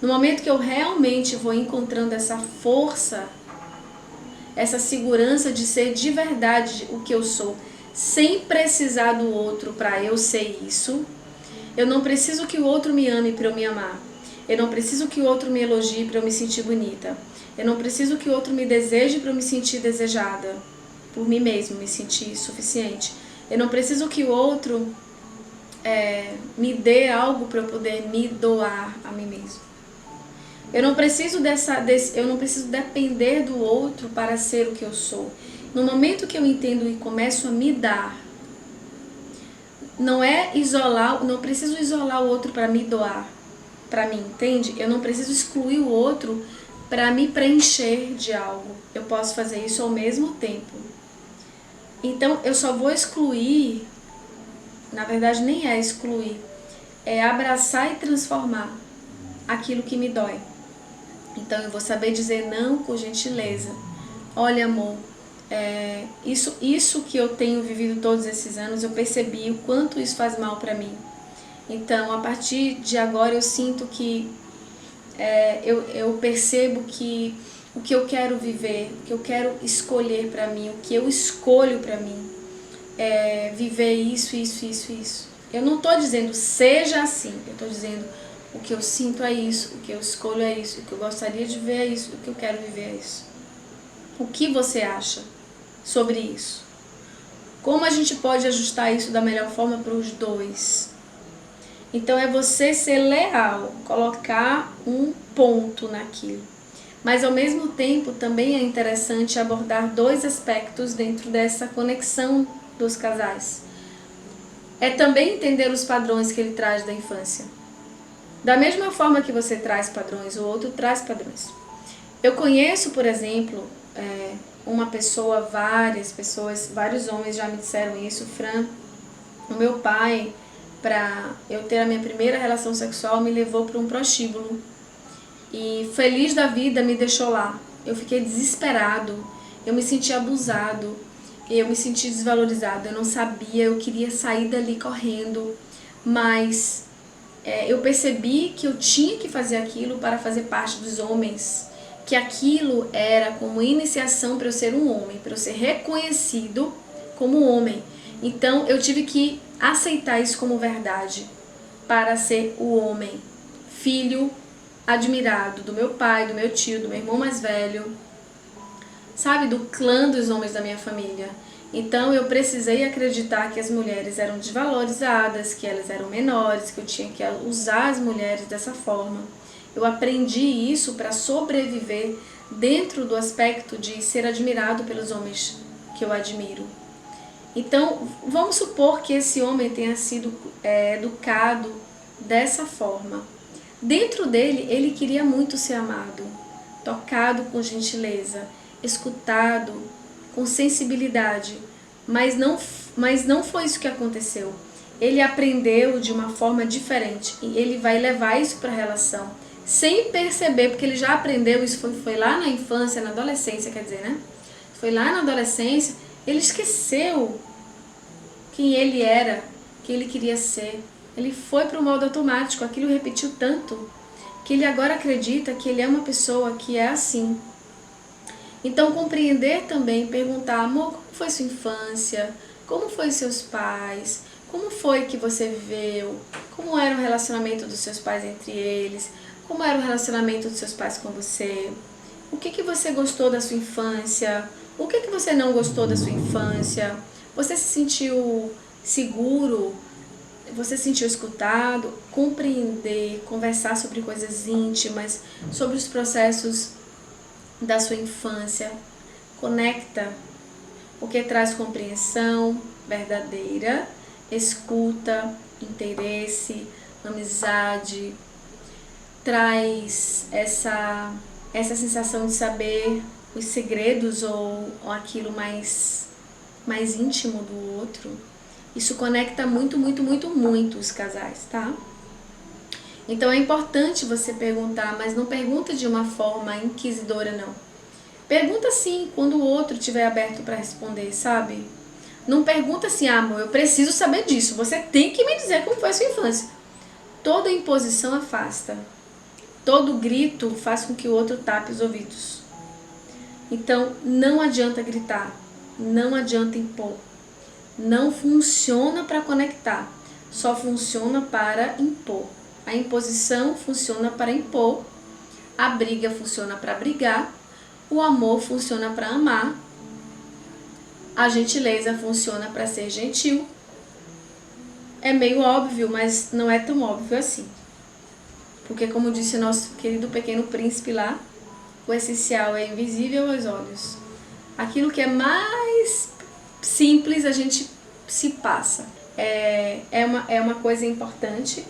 no momento que eu realmente vou encontrando essa força, essa segurança de ser de verdade o que eu sou, sem precisar do outro para eu ser isso, eu não preciso que o outro me ame para eu me amar. Eu não preciso que o outro me elogie para eu me sentir bonita. Eu não preciso que o outro me deseje para eu me sentir desejada por mim mesmo, me sentir suficiente. Eu não preciso que o outro me dê algo para eu poder me doar a mim mesmo. Eu não preciso eu não preciso depender do outro para ser o que eu sou. No momento que eu entendo e começo a me dar, não preciso isolar o outro para me doar para mim, entende? Eu não preciso excluir o outro para me preencher de algo. Eu posso fazer isso ao mesmo tempo. Então eu só vou excluir, na verdade nem é excluir, é abraçar e transformar aquilo que me dói. Então eu vou saber dizer não com gentileza. Olha, amor, isso que eu tenho vivido todos esses anos, eu percebi o quanto isso faz mal para mim. Então, a partir de agora eu sinto que eu percebo que o que eu quero viver, o que eu quero escolher para mim, o que eu escolho para mim é viver isso. Eu não estou dizendo seja assim, eu estou dizendo o que eu sinto é isso, o que eu escolho é isso, o que eu gostaria de ver é isso, o que eu quero viver é isso. O que você acha sobre isso? Como a gente pode ajustar isso da melhor forma para os dois? Então é você ser leal, colocar um ponto naquilo. Mas ao mesmo tempo também é interessante abordar dois aspectos dentro dessa conexão dos casais. É também entender os padrões que ele traz da infância. Da mesma forma que você traz padrões, o outro traz padrões. Eu conheço, por exemplo, uma pessoa, vários homens já me disseram isso, Fran, o meu pai, para eu ter a minha primeira relação sexual, me levou para um prostíbulo. E feliz da vida me deixou lá. Eu fiquei desesperado, eu me senti abusado, eu me senti desvalorizado, eu não sabia, eu queria sair dali correndo, mas eu percebi que eu tinha que fazer aquilo para fazer parte dos homens, que aquilo era como iniciação para eu ser um homem, para eu ser reconhecido como homem. Então eu tive que aceitar isso como verdade para ser o homem, filho admirado do meu pai, do meu tio, do meu irmão mais velho, sabe, do clã dos homens da minha família. Então eu precisei acreditar que as mulheres eram desvalorizadas, que elas eram menores, que eu tinha que usar as mulheres dessa forma. Eu aprendi isso para sobreviver dentro do aspecto de ser admirado pelos homens que eu admiro. Então, vamos supor que esse homem tenha sido educado dessa forma. Dentro dele, ele queria muito ser amado, tocado com gentileza, escutado com sensibilidade, mas não foi isso que aconteceu. Ele aprendeu de uma forma diferente e ele vai levar isso para a relação, sem perceber, porque ele já aprendeu, isso foi lá na infância, na adolescência, quer dizer, né? Foi lá na adolescência, ele esqueceu quem ele era, quem ele queria ser. Ele foi para o modo automático, aquilo repetiu tanto, que ele agora acredita que ele é uma pessoa que é assim. Então, compreender também, perguntar, amor, como foi sua infância? Como foi seus pais? Como foi que você viveu? Como era o relacionamento dos seus pais entre eles? Como era o relacionamento dos seus pais com você? O que você gostou da sua infância? O que você não gostou da sua infância? Você se sentiu seguro? Você se sentiu escutado? Compreender, conversar sobre coisas íntimas, sobre os processos da sua infância. Conecta, porque traz compreensão verdadeira, escuta, interesse, amizade, traz essa sensação de saber os segredos ou aquilo mais íntimo do outro. Isso conecta muito, muito, muito, muito os casais, tá? Então é importante você perguntar, mas não pergunta de uma forma inquisidora, não. Pergunta sim quando o outro estiver aberto para responder, sabe? Não pergunta assim, amor, eu preciso saber disso, você tem que me dizer como foi a sua infância. Toda imposição afasta. Todo grito faz com que o outro tape os ouvidos. Então, não adianta gritar, não adianta impor. Não funciona para conectar, só funciona para impor. A imposição funciona para impor, a briga funciona para brigar, o amor funciona para amar, a gentileza funciona para ser gentil. É meio óbvio, mas não é tão óbvio assim. Porque, como disse nosso querido Pequeno Príncipe lá, o essencial é invisível aos olhos. Aquilo que é mais simples a gente se passa. É uma coisa importante.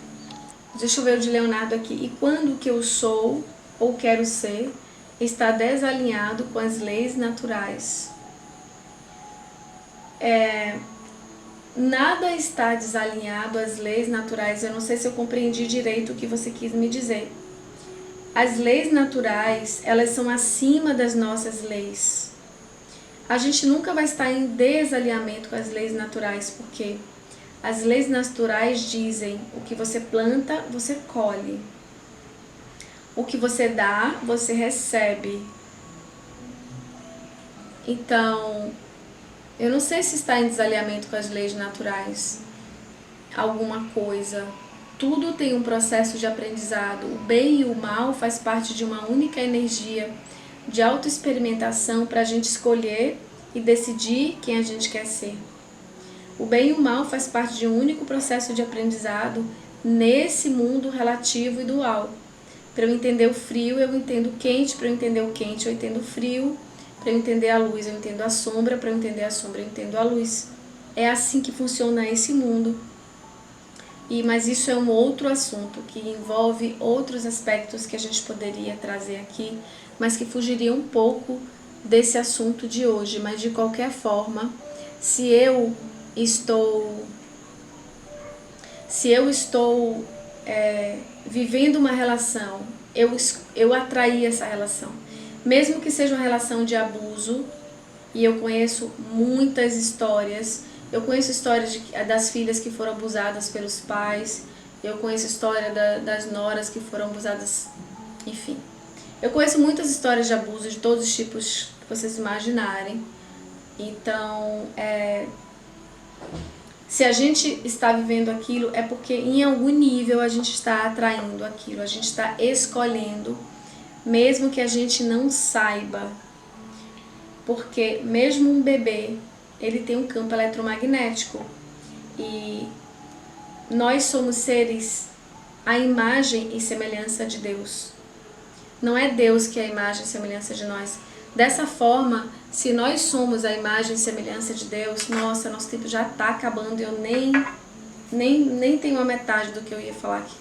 Deixa eu ver o de Leonardo aqui. E quando o que eu sou ou quero ser está desalinhado com as leis naturais? Nada está desalinhado às leis naturais. Eu não sei se eu compreendi direito o que você quis me dizer. As leis naturais, elas são acima das nossas leis. A gente nunca vai estar em desalinhamento com as leis naturais, porque as leis naturais dizem: o que você planta, você colhe. O que você dá, você recebe. Então, eu não sei se está em desalinhamento com as leis naturais alguma coisa. Tudo tem um processo de aprendizado. O bem e o mal faz parte de uma única energia de autoexperimentação para a gente escolher e decidir quem a gente quer ser. O bem e o mal faz parte de um único processo de aprendizado nesse mundo relativo e dual. Para eu entender o frio, eu entendo o quente. Para eu entender o quente, eu entendo o frio. Para eu entender a luz, eu entendo a sombra. Para eu entender a sombra, eu entendo a luz. É assim que funciona esse mundo. Mas isso é um outro assunto que envolve outros aspectos que a gente poderia trazer aqui, mas que fugiria um pouco desse assunto de hoje. Mas de qualquer forma, se eu estou vivendo uma relação, eu atraí essa relação, mesmo que seja uma relação de abuso, e eu conheço muitas histórias. Eu conheço histórias das filhas que foram abusadas pelos pais. Eu conheço história das noras que foram abusadas. Enfim, eu conheço muitas histórias de abuso de todos os tipos que vocês imaginarem. Então, se a gente está vivendo aquilo, é porque em algum nível a gente está atraindo aquilo. A gente está escolhendo, mesmo que a gente não saiba. Porque mesmo um bebê, ele tem um campo eletromagnético, e nós somos seres à imagem e semelhança de Deus. Não é Deus que é a imagem e semelhança de nós. Dessa forma, se nós somos a imagem e semelhança de Deus, nossa, nosso tempo já está acabando e eu nem tenho a metade do que eu ia falar aqui.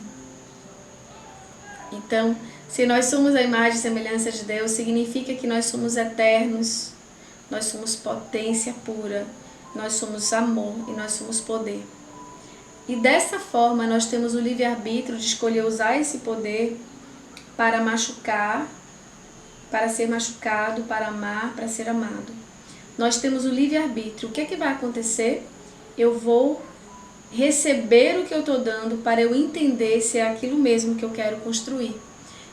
Então, se nós somos a imagem e semelhança de Deus, significa que nós somos eternos. Nós somos potência pura, nós somos amor e nós somos poder. E dessa forma nós temos o livre-arbítrio de escolher usar esse poder para machucar, para ser machucado, para amar, para ser amado. Nós temos o livre-arbítrio. O que é que vai acontecer? Eu vou receber o que eu estou dando para eu entender se é aquilo mesmo que eu quero construir.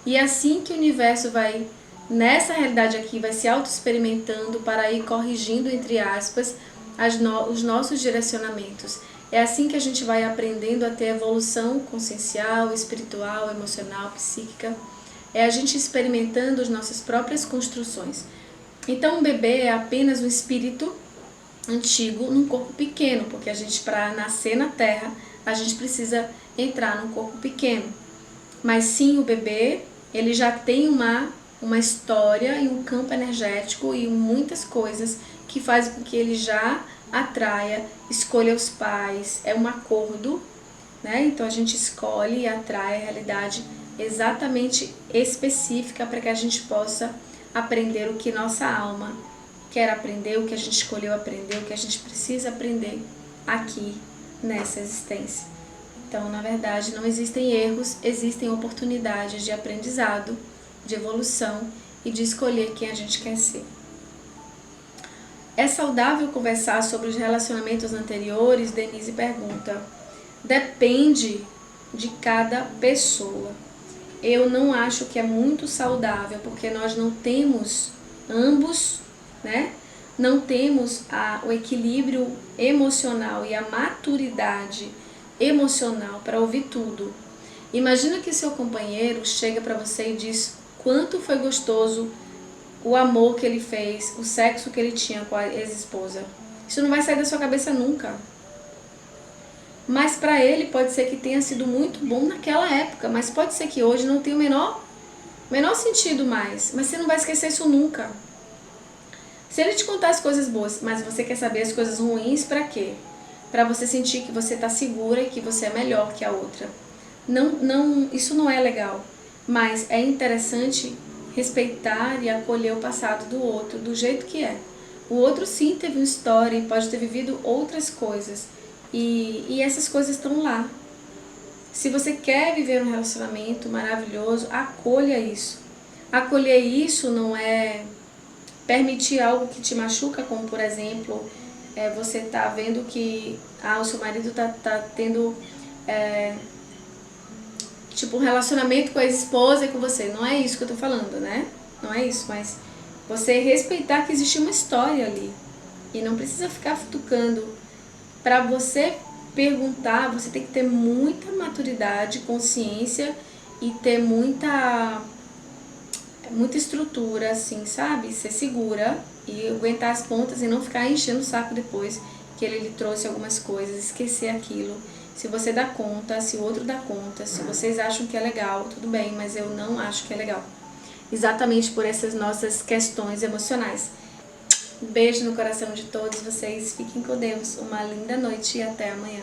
E é assim que o universo vai nessa realidade aqui, vai se auto-experimentando para ir corrigindo, entre aspas, os nossos direcionamentos. É assim que a gente vai aprendendo a ter evolução consciencial, espiritual, emocional, psíquica. É a gente experimentando as nossas próprias construções. Então, um bebê é apenas um espírito antigo num corpo pequeno, porque a gente, para nascer na Terra, a gente precisa entrar num corpo pequeno. Mas sim, o bebê, ele já tem uma história e um campo energético e muitas coisas que fazem com que ele já atraia, escolha os pais, é um acordo, né? Então a gente escolhe e atrai a realidade exatamente específica para que a gente possa aprender o que nossa alma quer aprender, o que a gente escolheu aprender, o que a gente precisa aprender aqui nessa existência. Então, na verdade, não existem erros, existem oportunidades de aprendizado, de evolução e de escolher quem a gente quer ser. É saudável conversar sobre os relacionamentos anteriores? Denise pergunta. Depende de cada pessoa. Eu não acho que é muito saudável, porque nós não temos ambos, né? Não temos o equilíbrio emocional e a maturidade emocional para ouvir tudo. Imagina que seu companheiro chega para você e diz quanto foi gostoso o amor que ele fez, o sexo que ele tinha com a ex-esposa. Isso não vai sair da sua cabeça nunca. Mas para ele pode ser que tenha sido muito bom naquela época, mas pode ser que hoje não tenha o menor sentido mais. Mas você não vai esquecer isso nunca. Se ele te contar as coisas boas, mas você quer saber as coisas ruins, para quê? Para você sentir que você está segura e que você é melhor que a outra. Isso não é legal, mas é interessante respeitar e acolher o passado do outro do jeito que é. O outro sim teve uma história e pode ter vivido outras coisas e essas coisas estão lá. Se você quer viver um relacionamento maravilhoso, acolha isso. Acolher isso não é permitir algo que te machuca, como por exemplo, você tá vendo que o seu marido tá tendo tipo um relacionamento com a ex-esposa e com você. Não é isso que eu tô falando, né? Não é isso, mas você respeitar que existe uma história ali. E não precisa ficar futucando. Para você perguntar, você tem que ter muita maturidade, consciência e ter muita estrutura, assim, sabe? Ser segura e aguentar as pontas e não ficar enchendo o saco depois que ele lhe trouxe algumas coisas, esquecer aquilo. Se você dá conta, se o outro dá conta, se vocês acham que é legal, tudo bem, mas eu não acho que é legal. Exatamente por essas nossas questões emocionais. Um beijo no coração de todos vocês, fiquem com Deus, uma linda noite e até amanhã.